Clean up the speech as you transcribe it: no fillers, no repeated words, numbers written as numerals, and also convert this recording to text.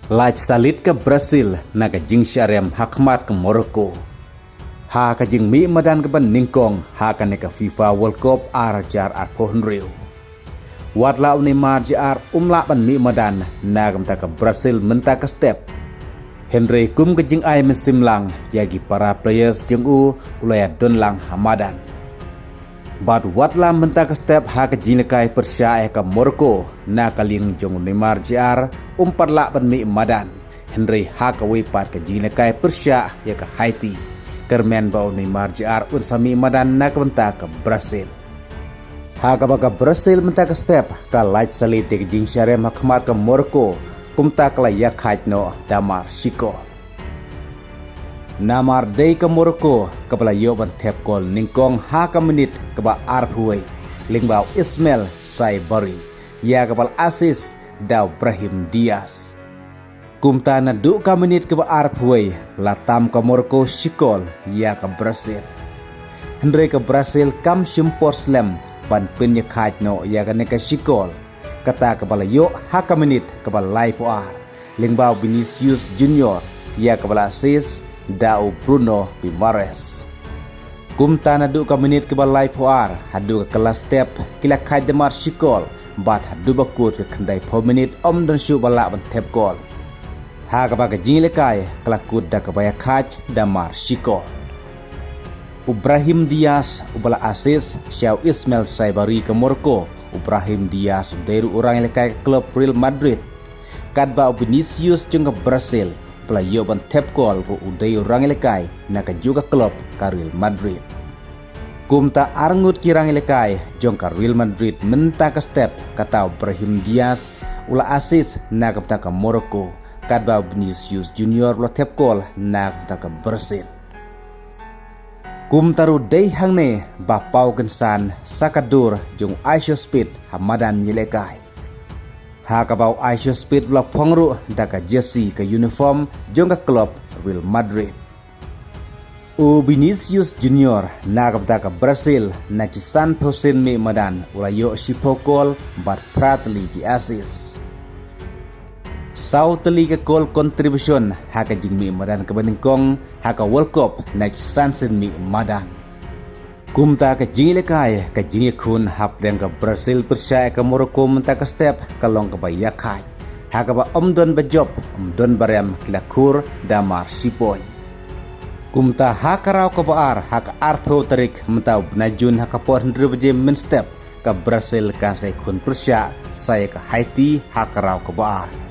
Laj salit ke Brazil na ka jing syarem hakmat ke Morocco. Ha ka jing mi madan ke ban ningkong ha ka ne ka FIFA World Cup arajar arkohn riu. Wat lau ni marjar umla ban mi madan na kam ta ke Brazil menta ke step. Henry kum ke jing ai mesim lang yagi para players jeng u ulaya don lang hamadan. But wat la menta ke step ha ke jing lekai persya ke Morocco na kaling jong Neymar JR umparla ban mi madan. Henry ha ke wipat ke jing lekai persya ya ke Haiti. Kermen bau Neymar JR un sami madan na ke menta ke Brazil. Ha ke baka Brazil menta ke step ka laj salit ke jing syarem hakmat ke Morocco kumta kala yak haj no damar shiko. Namar day ke Morocco kepala yo ban tep kol ningkong ha ka menit keba arphuai lingbau Ismail Saibari ya kepala asis daw Brahim Diaz. Kumta na du ka menit keba arphuai latam ke Morocco shikol ya ke Brazil. Hendre ke Brazil kam shimpor slam ban penyak haj no ya ka neka shikol kata kepala yo ha ka menit kepala live ar lingbau Vinicius Junior ya kepala asis Dau Bruno Guimaraes. Kumta na du ka menit ke balai puar hadu ke kelas step kila kai demar shikol bat hadu bakut ke kendai po menit don shu balak ban tep gol. Ha ka baga jing lekai kelakut da ke baya kaj damar shikol. Ibrahim Diaz ubala asis Syau Ismail Saibari ke Morocco. Ibrahim Diaz dari orang lekai ke klub Real Madrid. Kadba Vinicius jeng ke Brazil. Pelayo ban tep gol ru udai orang lekai naka juga klub ka Real Madrid. Kumta arangut kirang lekai jong ka Real Madrid menta ke step kata Brahim Diaz ula asis naka mta ke Morocco kadba Vinicius Junior ula tep gol naka mta ke Brazil. Kumta ru dei hangne bapau gensan sakadur jong Aisho Speed hamadan nyelekai. Ha kabau Aisho Speed blok pongru daka jersey ke uniform jong ka klub Real Madrid. Vinicius Junior na kapta ka Brazil na kisan posin mi madan ulayo shipokol bat pratli ki assist. South League goal contribution ha ka jing mi madan ka baningkong ha ka World Cup na kisan sin mi madan. Kumta ke jing lekai ke jing kun hap dan ke Brazil persya ke Morocco menta ke step kalong ke bayak haj. Ha ka ba omdon bajob omdon barem kilakur damar sipoy. Kumta ha karau ke baar ha ka arpo tarik menta najun ha ka por hendru baje men step ke Brazil ka sai kun persya saya ke Haiti ha karau ke baar.